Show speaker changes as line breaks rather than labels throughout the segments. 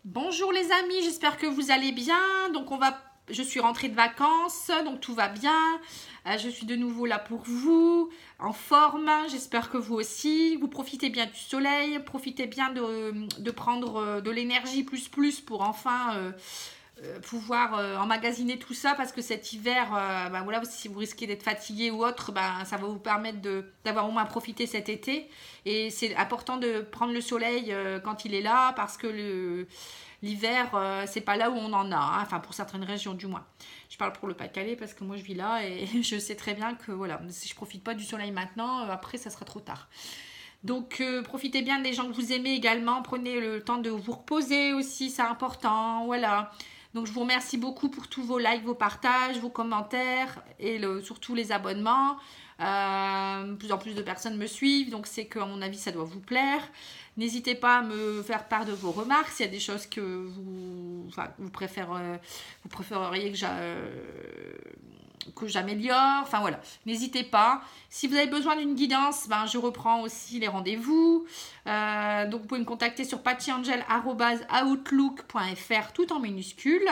Bonjour les amis, j'espère que vous allez bien. Donc je suis rentrée de vacances, donc tout va bien. Je suis de nouveau là pour vous, en forme. J'espère que vous aussi. Vous profitez bien du soleil, profitez bien de prendre de l'énergie plus pour enfin pouvoir emmagasiner tout ça, parce que cet hiver, voilà, si vous risquez d'être fatigué ou autre, ça va vous permettre d'avoir au moins profité cet été. Et c'est important de prendre le soleil quand il est là, parce que l'hiver, c'est pas là où on en a, hein. Enfin pour certaines régions du moins. Je parle pour le Pas-de-Calais parce que moi je vis là et je sais très bien que voilà, si je profite pas du soleil maintenant, après ça sera trop tard. Donc profitez bien des gens que vous aimez également, prenez le temps de vous reposer aussi, c'est important, voilà. Donc je vous remercie beaucoup pour tous vos likes, vos partages, vos commentaires et surtout les abonnements. De plus en plus de personnes me suivent, donc c'est qu'à mon avis ça doit vous plaire. N'hésitez pas à me faire part de vos remarques, s'il y a des choses que vous préféreriez que j'améliore, enfin voilà, n'hésitez pas. Si vous avez besoin d'une guidance, je reprends aussi les rendez-vous. Donc vous pouvez me contacter sur pattyangel@outlook.fr, tout en minuscules.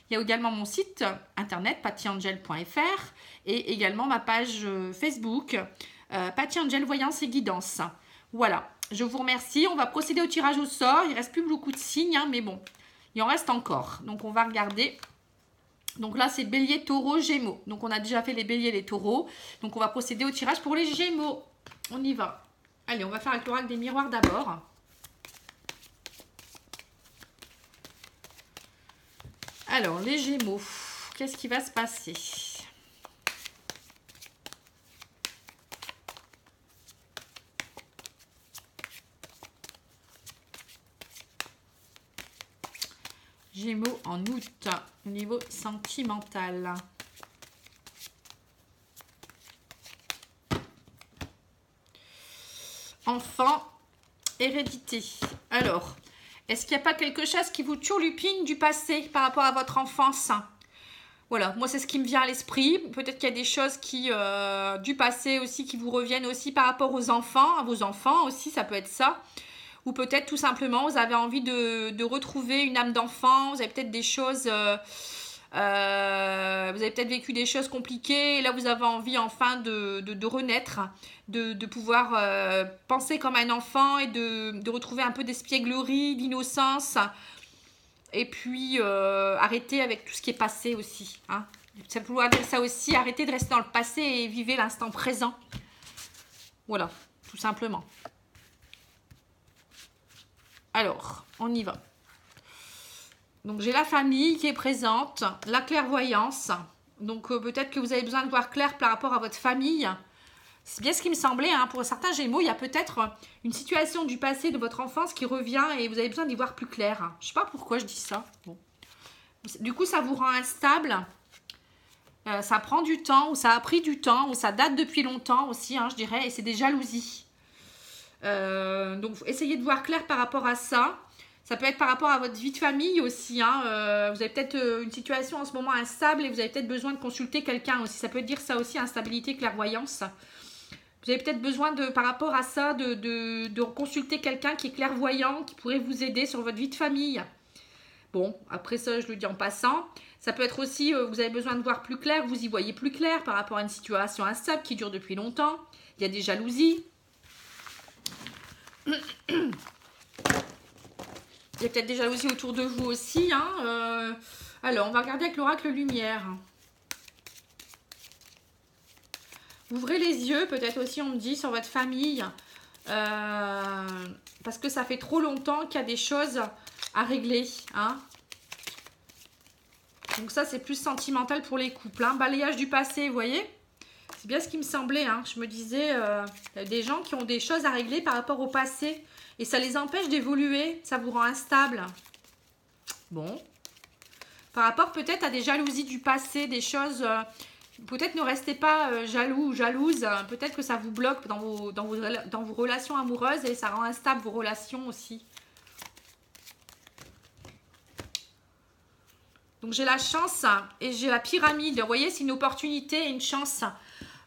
Il y a également mon site internet pattyangel.fr et également ma page Facebook Patty Angel Voyance et Guidance. Voilà, je vous remercie. On va procéder au tirage au sort. Il ne reste plus beaucoup de signes, mais bon, il en reste encore. Donc on va regarder. Donc là, c'est bélier, taureau, gémeaux. Donc on a déjà fait les béliers et les taureaux. Donc on va procéder au tirage pour les gémeaux. On y va. Allez, on va faire avec l'oracle des miroirs d'abord. Alors, les gémeaux, qu'est-ce qui va se passer ? Gémeaux en août, au niveau sentimental. Enfant, hérédité. Alors, est-ce qu'il n'y a pas quelque chose qui vous turlupine du passé par rapport à votre enfance ? Voilà, moi c'est ce qui me vient à l'esprit. Peut-être qu'il y a des choses du passé aussi qui vous reviennent aussi par rapport aux enfants, à vos enfants aussi, ça peut être ça. Ou peut-être tout simplement, vous avez envie de retrouver une âme d'enfant. Vous avez peut-être des choses... vous avez peut-être vécu des choses compliquées. Et là, vous avez envie enfin de renaître. De pouvoir penser comme un enfant. Et de retrouver un peu d'espièglerie, d'innocence. Et puis, arrêter avec tout ce qui est passé aussi. Hein. Ça peut vouloir dire ça aussi. Arrêter de rester dans le passé et vivre l'instant présent. Voilà, tout simplement. Alors, on y va. Donc, j'ai la famille qui est présente, la clairvoyance. Donc, peut-être que vous avez besoin de voir clair par rapport à votre famille. C'est bien ce qui me semblait. Hein. Pour certains gémeaux, il y a peut-être une situation du passé de votre enfance qui revient et vous avez besoin d'y voir plus clair. Je ne sais pas pourquoi je dis ça. Bon. Du coup, ça vous rend instable. Ça prend du temps ou ça a pris du temps ou ça date depuis longtemps aussi, hein, je dirais. Et c'est des jalousies. Donc essayez de voir clair par rapport à ça. Ça peut être par rapport à votre vie de famille aussi, hein. Vous avez peut-être une situation en ce moment instable et vous avez peut-être besoin de consulter quelqu'un aussi. Ça peut dire ça aussi, instabilité, clairvoyance. Vous avez peut-être besoin par rapport à ça de consulter quelqu'un qui est clairvoyant, qui pourrait vous aider sur votre vie de famille. Bon, après ça, je le dis en passant. Ça peut être aussi, vous avez besoin de voir plus clair, vous y voyez plus clair par rapport à une situation instable qui dure depuis longtemps. Il y a des jalousies. Il y a peut-être des jalousies autour de vous aussi. Hein. Alors, on va regarder avec l'oracle lumière. Ouvrez les yeux, peut-être aussi, on me dit, sur votre famille. Parce que ça fait trop longtemps qu'il y a des choses à régler. Hein. Donc ça, c'est plus sentimental pour les couples. Hein. Balayage du passé, vous voyez ? C'est bien ce qui me semblait. Hein. Je me disais, il y a des gens qui ont des choses à régler par rapport au passé. Et ça les empêche d'évoluer. Ça vous rend instable. Bon. Par rapport peut-être à des jalousies du passé, des choses... peut-être ne restez pas jaloux ou jalouse. Peut-être que ça vous bloque dans vos relations amoureuses. Et ça rend instable vos relations aussi. Donc j'ai la chance et j'ai la pyramide. Vous voyez, c'est une opportunité et une chance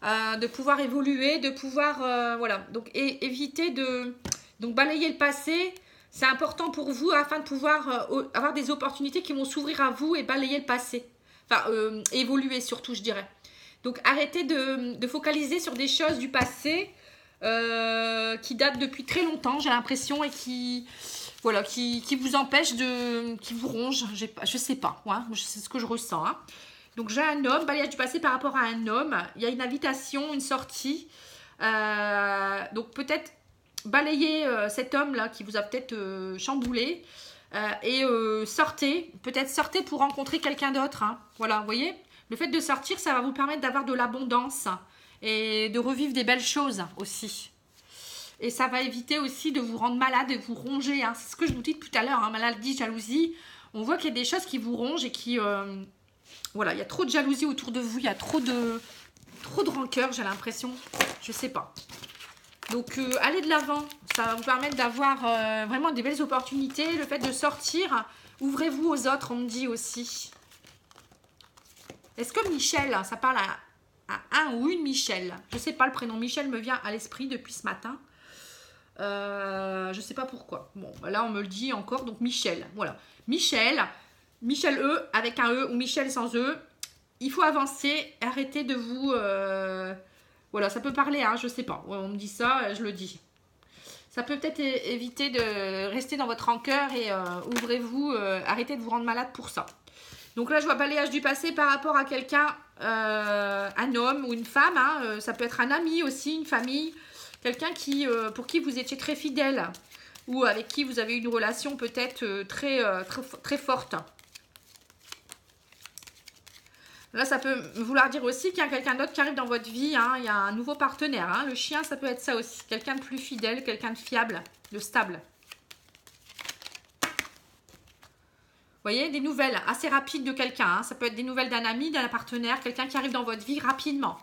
de pouvoir évoluer, de pouvoir... voilà. Donc éviter de... Donc balayer le passé, C'est important pour vous afin de pouvoir avoir des opportunités qui vont s'ouvrir à vous et balayer le passé. Enfin, évoluer surtout, je dirais. Donc, arrêtez de focaliser sur des choses du passé qui datent depuis très longtemps, j'ai l'impression, et qui vous empêchent qui vous rongent. Je sais pas, ouais, c'est ce que je ressens. Hein. Donc, j'ai un homme, balayage du passé par rapport à un homme. Il y a une invitation, une sortie. Donc, peut-être balayer cet homme-là qui vous a peut-être chamboulé et sortez. Peut-être sortez pour rencontrer quelqu'un d'autre. Hein. Voilà, vous voyez, le fait de sortir, ça va vous permettre d'avoir de l'abondance et de revivre des belles choses aussi. Et ça va éviter aussi de vous rendre malade et vous ronger. Hein. C'est ce que je vous dis tout à l'heure, hein, maladie, jalousie. On voit qu'il y a des choses qui vous rongent et qui... voilà, il y a trop de jalousie autour de vous. Il y a trop de rancœur, j'ai l'impression. Je sais pas. Donc, allez de l'avant. Ça va vous permettre d'avoir vraiment des belles opportunités. Le fait de sortir, ouvrez-vous aux autres, on me dit aussi. Est-ce que Michel, ça parle à un ou une Michel? Je sais pas, le prénom Michel me vient à l'esprit depuis ce matin. Je sais pas pourquoi. Bon, là, on me le dit encore. Donc, Michel, voilà. Michel E avec un E ou Michel sans E. Il faut avancer. Arrêtez de vous... voilà, ça peut parler, hein, je sais pas. On me dit ça, je le dis. Ça peut peut-être éviter de rester dans votre rancœur et ouvrez-vous, arrêtez de vous rendre malade pour ça. Donc là, je vois balayage du passé par rapport à quelqu'un, un homme ou une femme. Hein, ça peut être un ami aussi, une famille. Quelqu'un pour qui vous étiez très fidèle ou avec qui vous avez une relation peut-être très forte. Là, ça peut vouloir dire aussi qu'il y a quelqu'un d'autre qui arrive dans votre vie. Hein, il y a un nouveau partenaire. Hein. Le chien, ça peut être ça aussi. Quelqu'un de plus fidèle, quelqu'un de fiable, de stable. Vous voyez, des nouvelles assez rapides de quelqu'un. Hein. Ça peut être des nouvelles d'un ami, d'un partenaire, quelqu'un qui arrive dans votre vie rapidement.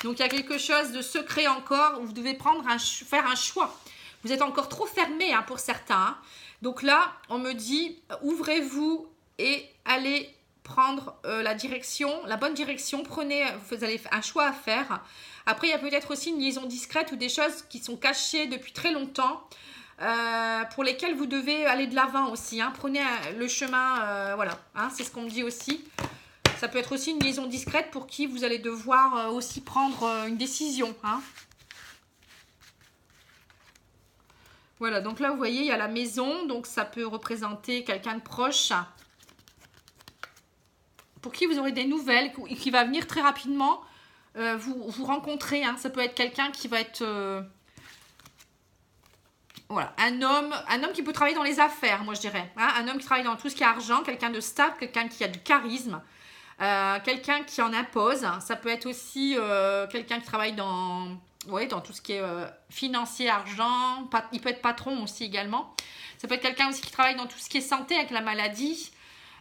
Donc, il y a quelque chose de secret encore où vous devez faire un choix. Vous êtes encore trop fermé hein, pour certains. Hein. Donc là, on me dit, ouvrez-vous et allez prendre la bonne direction. Vous avez un choix à faire. Après, il y a peut-être aussi une liaison discrète ou des choses qui sont cachées depuis très longtemps pour lesquelles vous devez aller de l'avant aussi. Hein. Prenez le chemin, voilà, hein, c'est ce qu'on me dit aussi. Ça peut être aussi une liaison discrète pour qui vous allez devoir aussi prendre une décision. Hein. Voilà, donc là, vous voyez, il y a la maison. Donc, ça peut représenter quelqu'un de proche. Pour qui vous aurez des nouvelles, qui va venir très rapidement vous rencontrer. Hein. Ça peut être quelqu'un qui va être... voilà, un homme qui peut travailler dans les affaires, moi je dirais. Hein. Un homme qui travaille dans tout ce qui est argent, quelqu'un de stable, quelqu'un qui a du charisme. Quelqu'un qui en impose. Ça peut être aussi quelqu'un qui travaille dans tout ce qui est financier, argent. Il peut être patron aussi également. Ça peut être quelqu'un aussi qui travaille dans tout ce qui est santé avec la maladie.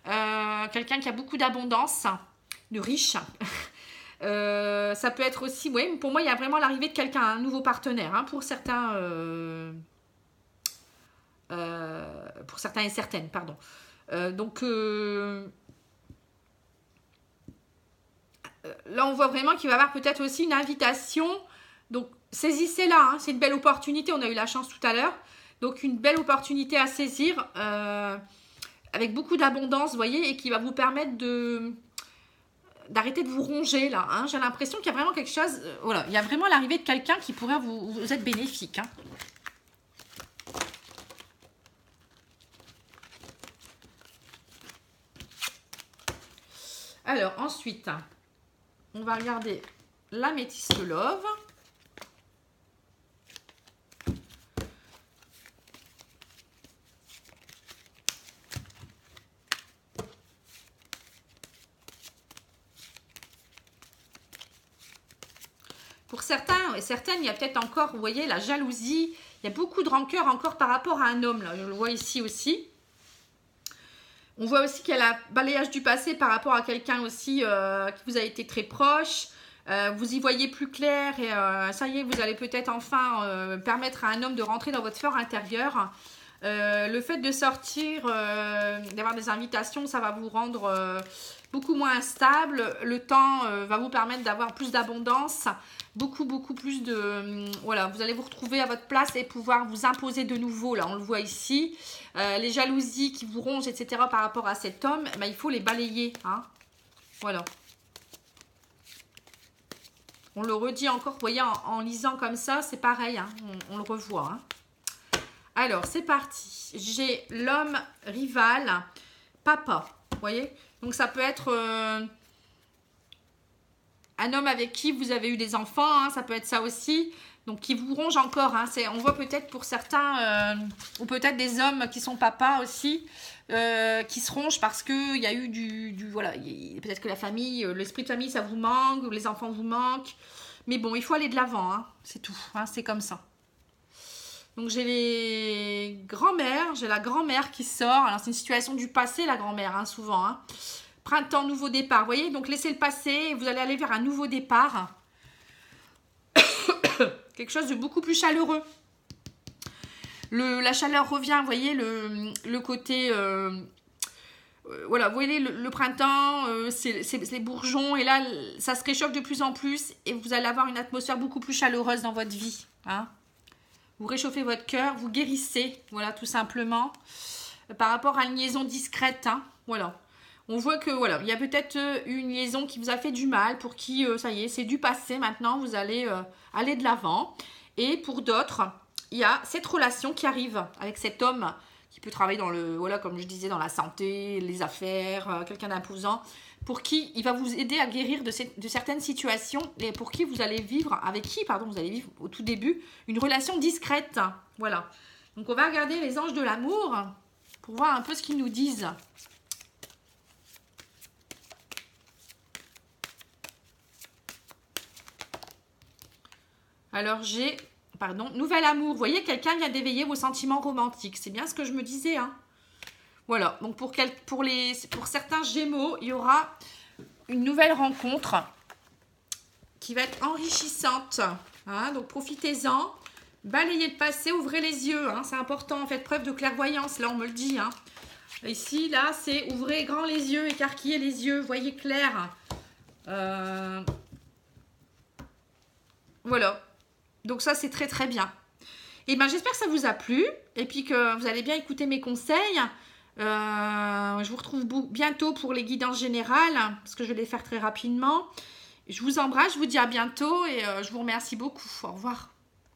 Quelqu'un qui a beaucoup d'abondance, de riche. Ça peut être aussi, pour moi, il y a vraiment l'arrivée de quelqu'un, un nouveau partenaire. Hein, pour certains et certaines, pardon. Donc, là, on voit vraiment qu'il va y avoir peut-être aussi une invitation. Donc, saisissez-la. Hein, c'est une belle opportunité. On a eu la chance tout à l'heure. Donc, une belle opportunité à saisir avec beaucoup d'abondance, vous voyez, et qui va vous permettre d'arrêter de vous ronger, là. Hein. J'ai l'impression qu'il y a vraiment quelque chose... voilà, il y a vraiment l'arrivée de quelqu'un qui pourrait vous être bénéfique. Hein. Alors, ensuite... on va regarder l'améthyste love. Pour certains et certaines, il y a peut-être encore, vous voyez, la jalousie. Il y a beaucoup de rancœur encore par rapport à un homme. Là. Je le vois ici aussi. On voit aussi qu'il y a le balayage du passé par rapport à quelqu'un aussi qui vous a été très proche. Vous y voyez plus clair et ça y est, vous allez peut-être enfin permettre à un homme de rentrer dans votre fort intérieur. Le fait de sortir, d'avoir des invitations, ça va vous rendre beaucoup moins stable. Le temps va vous permettre d'avoir plus d'abondance, beaucoup plus de... voilà, vous allez vous retrouver à votre place et pouvoir vous imposer de nouveau. Là, on le voit ici. Les jalousies qui vous rongent, etc. par rapport à cet homme, ben, il faut les balayer. Hein. Voilà. On le redit encore, vous voyez, en lisant comme ça, c'est pareil. Hein, on le revoit. Hein. Alors, c'est parti. J'ai l'homme rival, papa. Vous voyez? Donc, ça peut être un homme avec qui vous avez eu des enfants. Hein, ça peut être ça aussi. Donc, qui vous ronge encore. Hein, on voit peut-être pour certains, ou peut-être des hommes qui sont papas aussi, qui se rongent parce qu'il y a eu voilà, peut-être que la famille, l'esprit de famille, ça vous manque, ou les enfants vous manquent. Mais bon, il faut aller de l'avant. Hein, c'est tout. Hein, c'est comme ça. Donc, j'ai les grands-mères. J'ai la grand-mère qui sort. Alors, c'est une situation du passé, la grand-mère, hein, souvent. Hein. Printemps, nouveau départ. Vous voyez, donc laissez le passé et vous allez aller vers un nouveau départ. Quelque chose de beaucoup plus chaleureux. La chaleur revient, vous voyez, le côté... voilà, vous voyez, le printemps, c'est les bourgeons. Et là, ça se réchauffe de plus en plus. Et vous allez avoir une atmosphère beaucoup plus chaleureuse dans votre vie. Hein. Vous réchauffez votre cœur, vous guérissez, voilà, tout simplement, par rapport à une liaison discrète, hein, voilà. On voit que, voilà, il y a peut-être une liaison qui vous a fait du mal, pour qui, ça y est, c'est du passé, maintenant, vous allez aller de l'avant. Et pour d'autres, il y a cette relation qui arrive avec cet homme qui peut travailler dans le, voilà, comme je disais, dans la santé, les affaires, quelqu'un d'imposant, pour qui il va vous aider à guérir de certaines situations et pour qui vous allez vivre, avec qui, pardon, vous allez vivre au tout début, une relation discrète. Voilà. Donc, on va regarder les anges de l'amour pour voir un peu ce qu'ils nous disent. Alors, j'ai, pardon, nouvel amour. Vous voyez, quelqu'un vient d'éveiller vos sentiments romantiques. C'est bien ce que je me disais, hein. Voilà, donc pour certains Gémeaux, il y aura une nouvelle rencontre qui va être enrichissante. Hein, donc profitez-en, balayez le passé, ouvrez les yeux. Hein, c'est important, faites preuve de clairvoyance, là on me le dit. Hein. Ici, là, c'est ouvrez grand les yeux, écarquillez les yeux, voyez clair. Voilà, donc ça c'est très très bien. Et ben j'espère que ça vous a plu et puis que vous allez bien écouter mes conseils. Je vous retrouve bientôt pour les guidances générales parce que je vais les faire très rapidement. Je vous embrasse, je vous dis à bientôt et je vous remercie beaucoup. Au revoir.